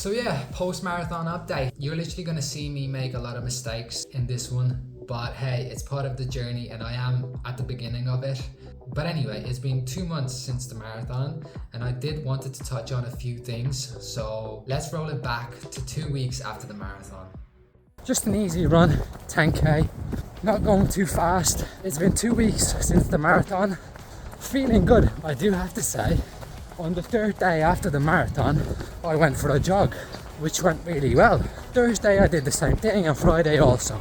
So yeah, post-marathon update. You're literally gonna see me make a lot of mistakes in this one, but hey, it's part of the journey and I am at the beginning of it. But anyway, it's been 2 months since the marathon and I did wanted to touch on a few things. So let's roll it back to 2 weeks after the marathon. Just an easy run, 10k, not going too fast. It's been 2 weeks since the marathon. Feeling good, I do have to say. On the third day after the marathon, I went for a jog, which went really well. Thursday I did the same thing and Friday also.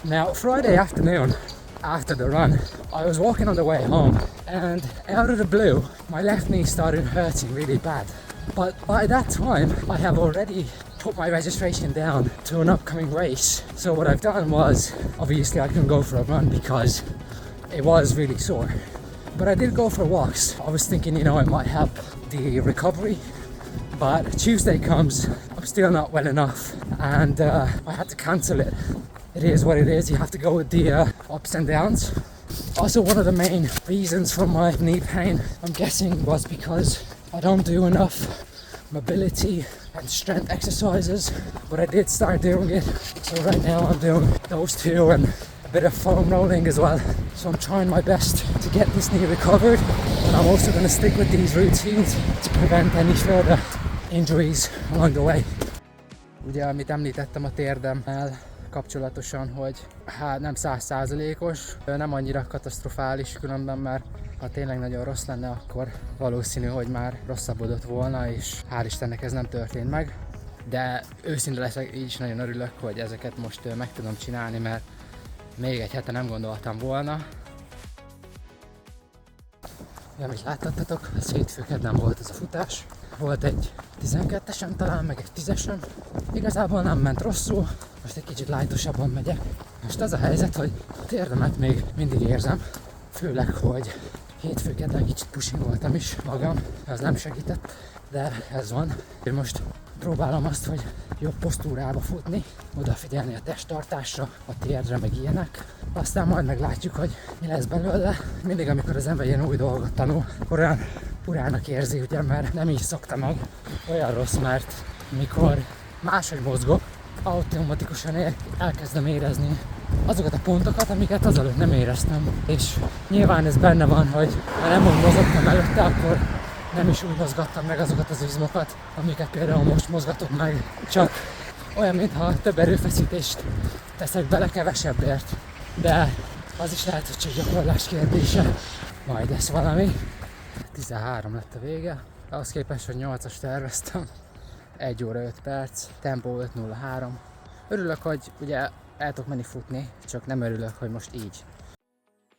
Now Friday afternoon, after the run, I was walking on the way home and out of the blue, my left knee started hurting really bad. But by that time, I have already put my registration down to an upcoming race. So what I've done was, obviously I couldn't go for a run because it was really sore. But I did go for walks. I was thinking, it might help the recovery. But Tuesday comes, I'm still not well enough and I had to cancel it. It is what it is, you have to go with the ups and downs. Also, one of the main reasons for my knee pain, I'm guessing, was because I don't do enough mobility and strength exercises, but I did start doing it. So right now I'm doing those two and a bit of foam rolling as well. So I'm trying my best to get this knee recovered, and I'm also going to stick with these routines to prevent any further injuries along the way. Ugye, amit említettem a térdemmel kapcsolatosan, hogy hát nem 100%-os, nem annyira katasztrofális különben, mert ha tényleg nagyon rossz lenne, akkor valószínű, hogy már rosszabbodott volna, és hál' Istennek ez nem történt meg. De őszinte leszek, így is nagyon örülök, hogy ezeket most meg tudom csinálni, mert még egy hete nem gondoltam volna. Amit láttatok, az hétfő-kedden volt ez a futás. Volt egy 12-esem talán, meg egy 10-esem. Igazából nem ment rosszul, most egy kicsit lájtosabban megyek. Most az a helyzet, hogy a térdemet még mindig érzem. Főleg, hogy hétfő-kedden kicsit pushingoltam is magam, ez nem segített, de ez van. Én most próbálom azt, hogy jobb posztúrába futni, odafigyelni a testtartásra, a térdre, meg ilyenek. Aztán majd meglátjuk, hogy mi lesz belőle. Mindig, amikor az ember ilyen új dolgot tanul, akkor olyan urának érzi, ugye, mert nem így szokta meg. Olyan rossz, mert mikor máshogy mozgok, automatikusan elkezdem érezni azokat a pontokat, amiket azelőtt nem éreztem. És nyilván ez benne van, hogy ha nem úgy mozogtam előtte, akkor nem is úgy mozgattam meg azokat az izmokat, amiket például most mozgatok meg. Csak olyan, mintha több erőfeszítést teszek bele kevesebbért. De az is lehet, hogy csak gyakorlás kérdése. Majd lesz valami. 13 lett a vége. Ahhoz képest, hogy 8-as terveztem. 1 óra 5 perc, tempó 5.03. Örülök, hogy ugye el tudok menni futni, csak nem örülök, hogy most így.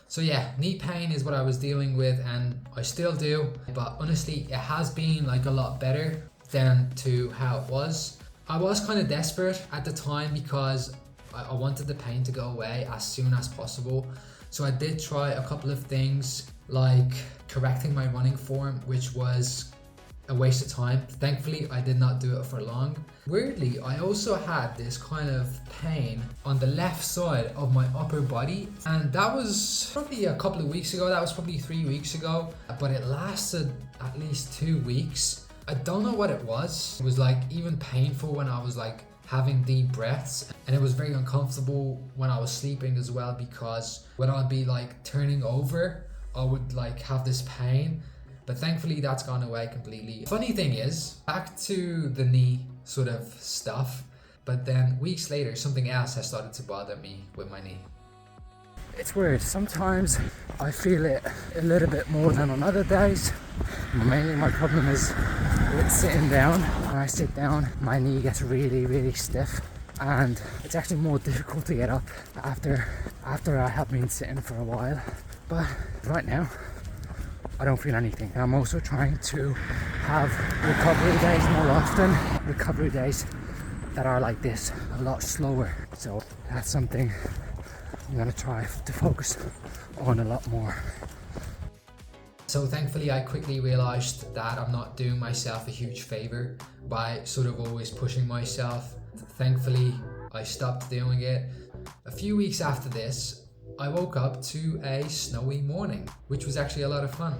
So yeah, knee pain is what I was dealing with and I still do, but honestly it has been like a lot better than to how it was. I was kind of desperate at the time because I wanted the pain to go away as soon as possible. So I did try a couple of things like correcting my running form, which was a waste of time. Thankfully, I did not do it for long. Weirdly, I also had this kind of pain on the left side of my upper body, and that was probably a couple of weeks ago. That was probably 3 weeks ago, but it lasted at least 2 weeks. I don't know what it was. It was like even painful when I was like having deep breaths, and it was very uncomfortable when I was sleeping as well, because when I'd be like turning over, I would like have this pain. But thankfully that's gone away completely. Funny thing is, back to the knee sort of stuff, but then weeks later something else has started to bother me with my knee. It's weird, sometimes I feel it a little bit more than on other days. Mainly my problem is with sitting down. When I sit down, my knee gets really, really stiff, and it's actually more difficult to get up after I have been sitting for a while. But right now, I don't feel anything. I'm also trying to have recovery days more often. Recovery days that are like this, a lot slower. So that's something I'm gonna try to focus on a lot more. So thankfully I quickly realized that I'm not doing myself a huge favor by sort of always pushing myself. Thankfully I stopped doing it. A few weeks after this, I woke up to a snowy morning, which was actually a lot of fun.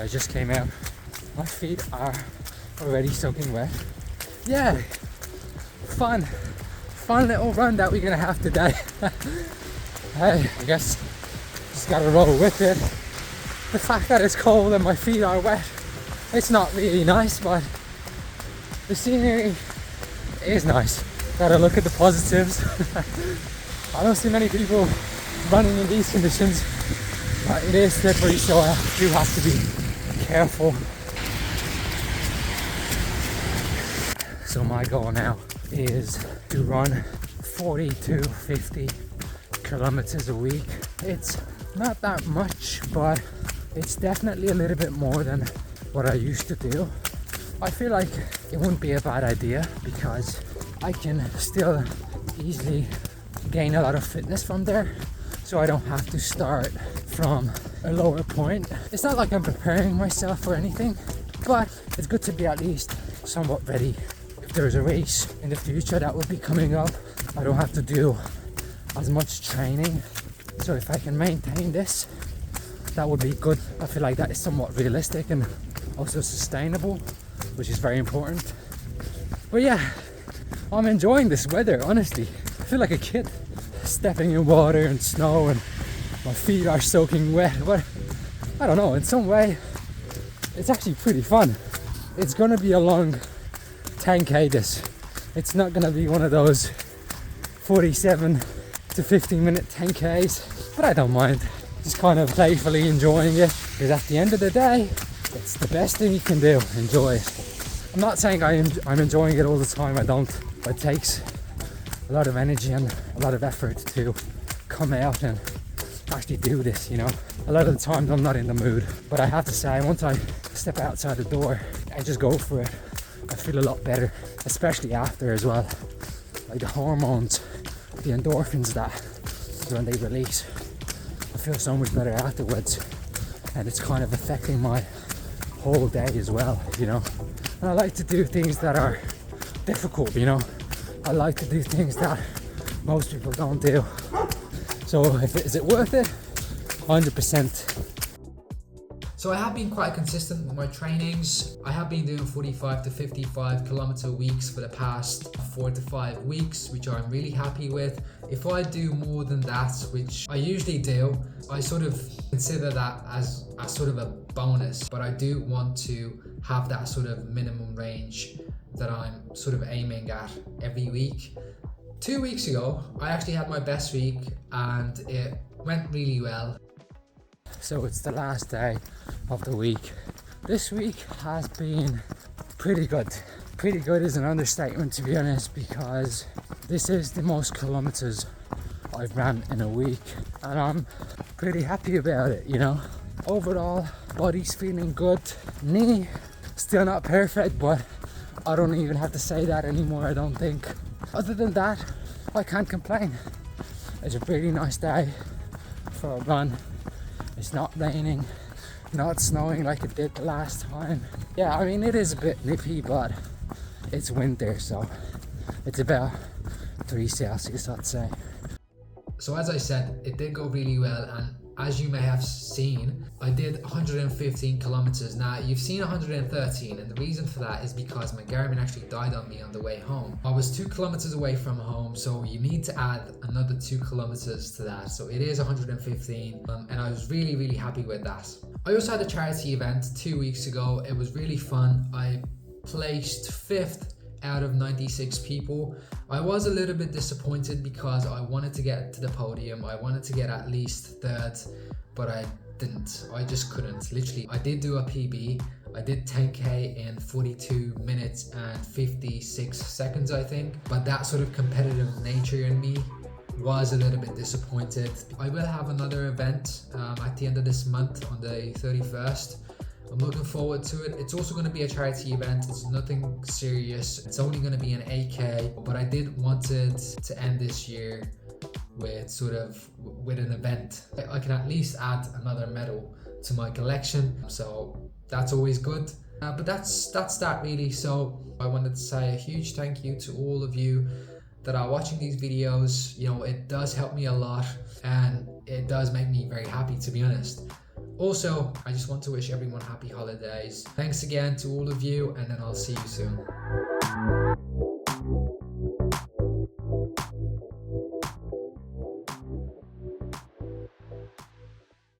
I just came out. My feet are already soaking wet. Yeah, fun little run that we're gonna have today. Hey, I guess just gotta roll with it. The fact that it's cold and my feet are wet, it's not really nice, but the scenery is nice. Gotta look at the positives. I don't see many people running in these conditions, but it is slippery, so I do have to be careful. So my goal now is to run 40 to 50 kilometers a week. It's not that much, but it's definitely a little bit more than what I used to do. I feel like it wouldn't be a bad idea because I can still easily gain a lot of fitness from there, so I don't have to start from a lower point. It's not like I'm preparing myself or anything, but it's good to be at least somewhat ready. If there's a race in the future that will be coming up, I don't have to do as much training. So if I can maintain this, that would be good. I feel like that is somewhat realistic and also sustainable, which is very important. But yeah, I'm enjoying this weather, honestly. I feel like a kid stepping in water and snow and my feet are soaking wet. But I don't know, in some way it's actually pretty fun. It's gonna be a long 10k this. It's not gonna be one of those 47 to 15 minute 10ks, but I don't mind. Just kind of playfully enjoying it, because at the end of the day, it's the best thing you can do. Enjoy it. I'm not saying I'm enjoying it all the time, I don't. It takes a lot of energy and a lot of effort to come out and actually do this, you know. A lot of the times I'm not in the mood, but I have to say, once I step outside the door, I just go for it. I feel a lot better, especially after as well. Like the hormones, the endorphins that when they release, I feel so much better afterwards, and it's kind of affecting my whole day as well, you know. And I like to do things that are difficult, you know. I like to do things that most people don't do. So is it worth it? 100%. So I have been quite consistent with my trainings. I have been doing 45 to 55 kilometer weeks for the past 4 to 5 weeks, which I'm really happy with. If I do more than that, which I usually do, I sort of consider that as sort of a bonus, but I do want to have that sort of minimum range that I'm sort of aiming at every week. 2 weeks ago, I actually had my best week and it went really well. So it's the last day of the week. This week has been pretty good. Pretty good is an understatement, to be honest, because this is the most kilometers I've ran in a week, and I'm pretty happy about it, you know. Overall, body's feeling good. Knee, still not perfect, but I don't even have to say that anymore, I don't think. Other than that, I can't complain. It's a pretty nice day for a run. It's not raining, not snowing like it did the last time. Yeah, I mean, it is a bit nippy, but it's winter, so it's about 3 Celsius, I'd say. So as I said, it did go really well, and as you may have seen, I did 115 kilometers. Now, you've seen 113, and the reason for that is because my Garmin actually died on me on the way home. I was 2 kilometers away from home, so you need to add another 2 kilometers to that. So it is 115, and I was really, really happy with that. I also had a charity event 2 weeks ago. It was really fun. I placed 5th out of 96 people. I was a little bit disappointed because I wanted to get to the podium. I wanted to get at least 3rd, but I didn't. I just couldn't. Literally, I did do a PB. I did 10k in 42 minutes and 56 seconds, I think. But that sort of competitive nature in me was a little bit disappointed. I will have another event at the end of this month on the 31st. I'm looking forward to it. It's also going to be a charity event. It's nothing serious. It's only going to be an 8k, but I did want it to end this year with with an event. I can at least add another medal to my collection, so that's always good. But that's that really. So I wanted to say a huge thank you to all of you that are watching these videos. You know, it does help me a lot, and it does make me very happy, to be honest. Also, I just want to wish everyone happy holidays. Thanks again to all of you, and then I'll see you soon.